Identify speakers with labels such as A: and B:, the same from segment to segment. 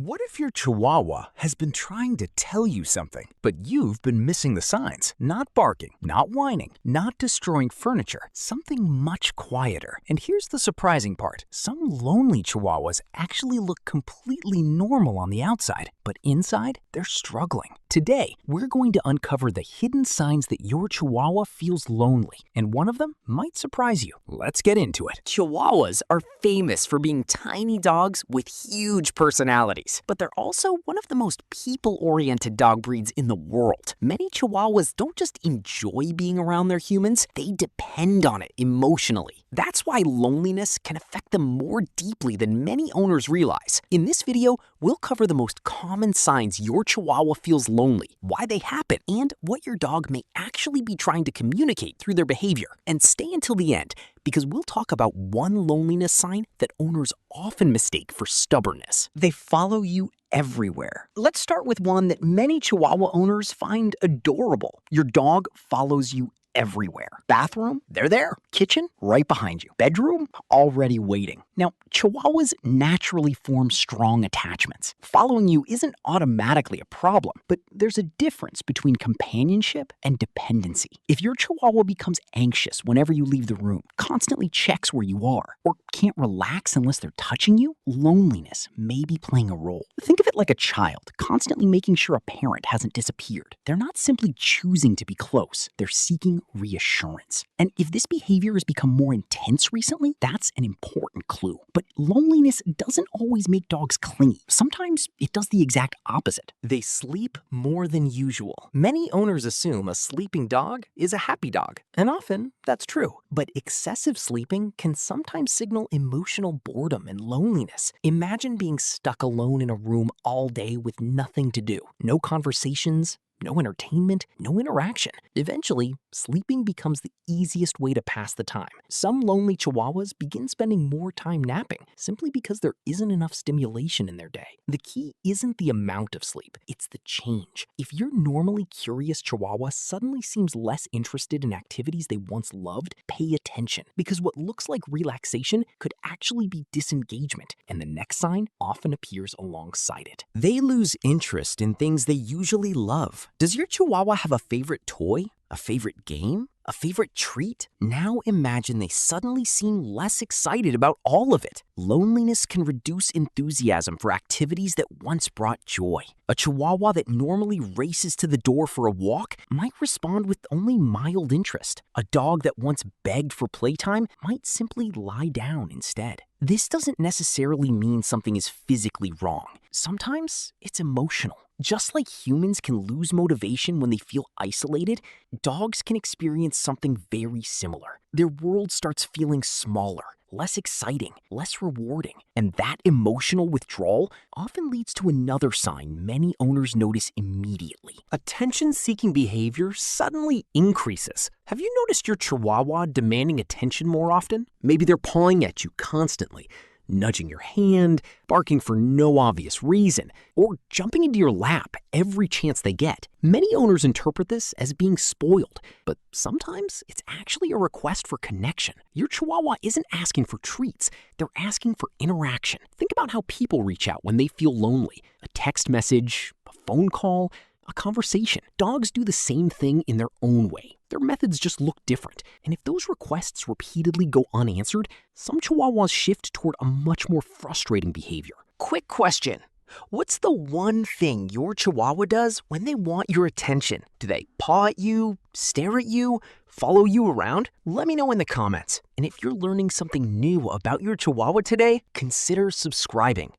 A: What if your Chihuahua has been trying to tell you something, but you've been missing the signs? Not barking, not whining, not destroying furniture, something much quieter. And here's the surprising part. Some lonely Chihuahuas actually look completely normal on the outside, but inside, they're struggling. Today, we're going to uncover the hidden signs that your Chihuahua feels lonely, and one of them might surprise you. Let's get into it.
B: Chihuahuas are famous for being tiny dogs with huge personalities, but they're also one of the most people-oriented dog breeds in the world. Many Chihuahuas don't just enjoy being around their humans, they depend on it emotionally. That's why loneliness can affect them more deeply than many owners realize. In this video, we'll cover the most common signs your Chihuahua feels lonely, why they happen, and what your dog may actually be trying to communicate through their behavior. And stay until the end, because we'll talk about one loneliness sign that owners often mistake for stubbornness. They follow you everywhere. Let's start with one that many Chihuahua owners find adorable. Your dog follows you everywhere. Bathroom, they're there. Kitchen, right behind you. Bedroom, already waiting. Now, Chihuahuas naturally form strong attachments. Following you isn't automatically a problem, but there's a difference between companionship and dependency. If your Chihuahua becomes anxious whenever you leave the room, constantly checks where you are, or can't relax unless they're touching you, loneliness may be playing a role. Think of it like a child, constantly making sure a parent hasn't disappeared. They're not simply choosing to be close, they're seeking reassurance. And if this behavior has become more intense recently, that's an important clue. But loneliness doesn't always make dogs clingy. Sometimes it does the exact opposite. They sleep more than usual. Many owners assume a sleeping dog is a happy dog, and often that's true. But excessive sleeping can sometimes signal emotional boredom and loneliness. Imagine being stuck alone in a room all day with nothing to do. No conversations, no entertainment, no interaction. Eventually, sleeping becomes the easiest way to pass the time. Some lonely Chihuahuas begin spending more time napping simply because there isn't enough stimulation in their day. The key isn't the amount of sleep, it's the change. If your normally curious Chihuahua suddenly seems less interested in activities they once loved, pay attention, because what looks like relaxation could actually be disengagement, and the next sign often appears alongside it.
A: They lose interest in things they usually love.
B: Does your Chihuahua have a favorite toy? A favorite game? A favorite treat?
A: Now imagine they suddenly seem less excited about all of it. Loneliness can reduce enthusiasm for activities that once brought joy. A Chihuahua that normally races to the door for a walk might respond with only mild interest. A dog that once begged for playtime might simply lie down instead. This doesn't necessarily mean something is physically wrong. Sometimes it's emotional. Just like humans can lose motivation when they feel isolated, dogs can experience something very similar. Their world starts feeling smaller, less exciting, less rewarding, and that emotional withdrawal often leads to another sign many owners notice immediately. Attention-seeking behavior suddenly increases. Have you noticed your Chihuahua demanding attention more often? Maybe they're pawing at you constantly, nudging your hand, barking for no obvious reason, or jumping into your lap every chance they get. Many owners interpret this as being spoiled, but sometimes it's actually a request for connection. Your Chihuahua isn't asking for treats, they're asking for interaction. Think about how people reach out when they feel lonely. A text message, a phone call, a conversation. Dogs do the same thing in their own way. Their methods just look different. And if those requests repeatedly go unanswered, some Chihuahuas shift toward a much more frustrating behavior. Quick question. What's the one thing your Chihuahua does when they want your attention? Do they paw at you, stare at you, follow you around? Let me know in the comments. And if you're learning something new about your Chihuahua today, consider subscribing.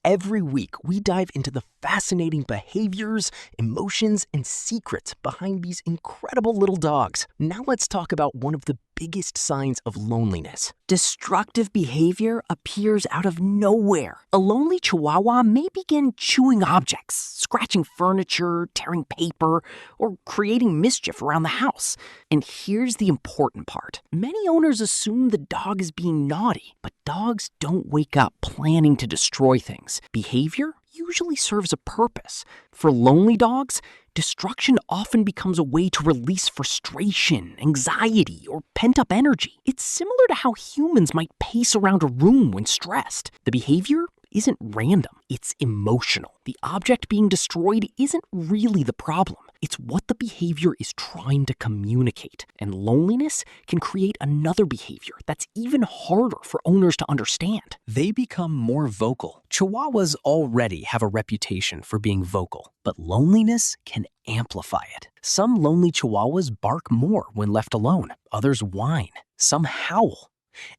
A: Every week, we dive into the fascinating behaviors, emotions, and secrets behind these incredible little dogs. Now let's talk about one of the biggest signs of loneliness. Destructive behavior appears out of nowhere. A lonely Chihuahua may begin chewing objects, scratching furniture, tearing paper, or creating mischief around the house. And here's the important part. Many owners assume the dog is being naughty, but dogs don't wake up planning to destroy things. Behavior usually serves a purpose. For lonely dogs, destruction often becomes a way to release frustration, anxiety, or pent-up energy. It's similar to how humans might pace around a room when stressed. The behavior isn't random, it's emotional. The object being destroyed isn't really the problem. It's what the behavior is trying to communicate. And loneliness can create another behavior that's even harder for owners to understand. They become more vocal. Chihuahuas already have a reputation for being vocal, but loneliness can amplify it. Some lonely Chihuahuas bark more when left alone. Others whine. Some howl.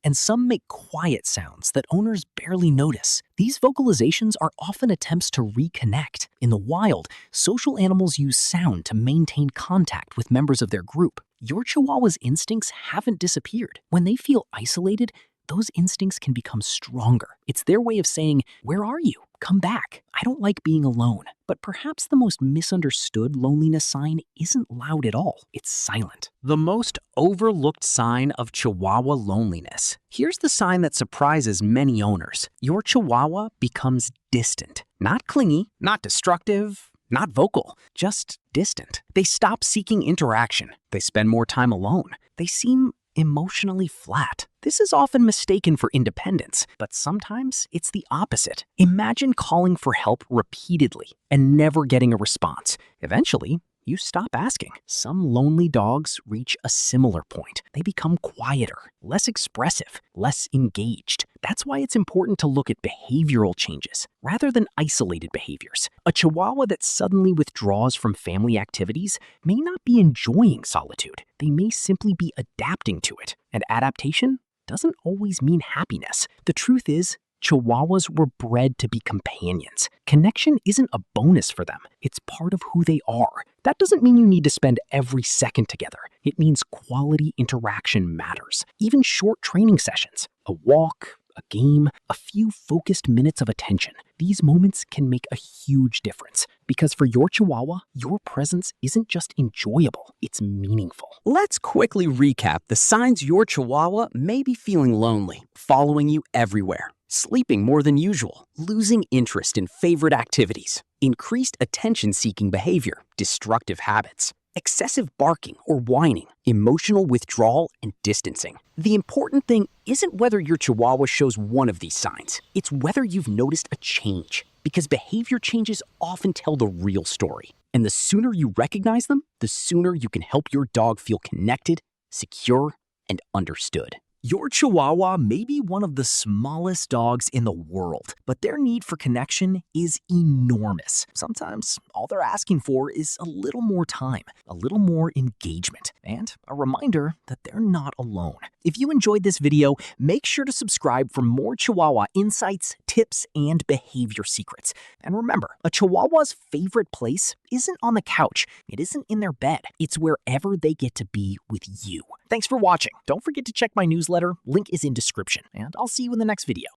A: And some make quiet sounds that owners barely notice. These vocalizations are often attempts to reconnect. In the wild, social animals use sound to maintain contact with members of their group. Your Chihuahua's instincts haven't disappeared. When they feel isolated, those instincts can become stronger. It's their way of saying, "Where are you? Come back. I don't like being alone." But perhaps the most misunderstood loneliness sign isn't loud at all. It's silent. The most overlooked sign of Chihuahua loneliness. Here's the sign that surprises many owners. Your Chihuahua becomes distant. Not clingy, not destructive, not vocal, just distant. They stop seeking interaction. They spend more time alone. They seem emotionally flat. This is often mistaken for independence, but sometimes it's the opposite. Imagine calling for help repeatedly and never getting a response. Eventually, you stop asking. Some lonely dogs reach a similar point. They become quieter, less expressive, less engaged. That's why it's important to look at behavioral changes rather than isolated behaviors. A Chihuahua that suddenly withdraws from family activities may not be enjoying solitude. They may simply be adapting to it. And adaptation doesn't always mean happiness. The truth is, Chihuahuas were bred to be companions. Connection isn't a bonus for them. It's part of who they are. That doesn't mean you need to spend every second together. It means quality interaction matters. Even short training sessions, a walk, a game, a few focused minutes of attention. These moments can make a huge difference. Because for your Chihuahua, your presence isn't just enjoyable, it's meaningful.
B: Let's quickly recap the signs your Chihuahua may be feeling lonely, following you everywhere, sleeping more than usual, losing interest in favorite activities, increased attention-seeking behavior, destructive habits, excessive barking or whining, emotional withdrawal, and distancing. The important thing isn't whether your Chihuahua shows one of these signs. It's whether you've noticed a change, because behavior changes often tell the real story. And the sooner you recognize them, the sooner you can help your dog feel connected, secure, and understood.
A: Your Chihuahua may be one of the smallest dogs in the world, but their need for connection is enormous. Sometimes all they're asking for is a little more time, a little more engagement, and a reminder that they're not alone. If you enjoyed this video, make sure to subscribe for more Chihuahua insights, tips, and behavior secrets. And remember, a Chihuahua's favorite place isn't on the couch. It isn't in their bed. It's wherever they get to be with you. Thanks for watching. Don't forget to check my newsletter. Link is in description. And I'll see you in the next video.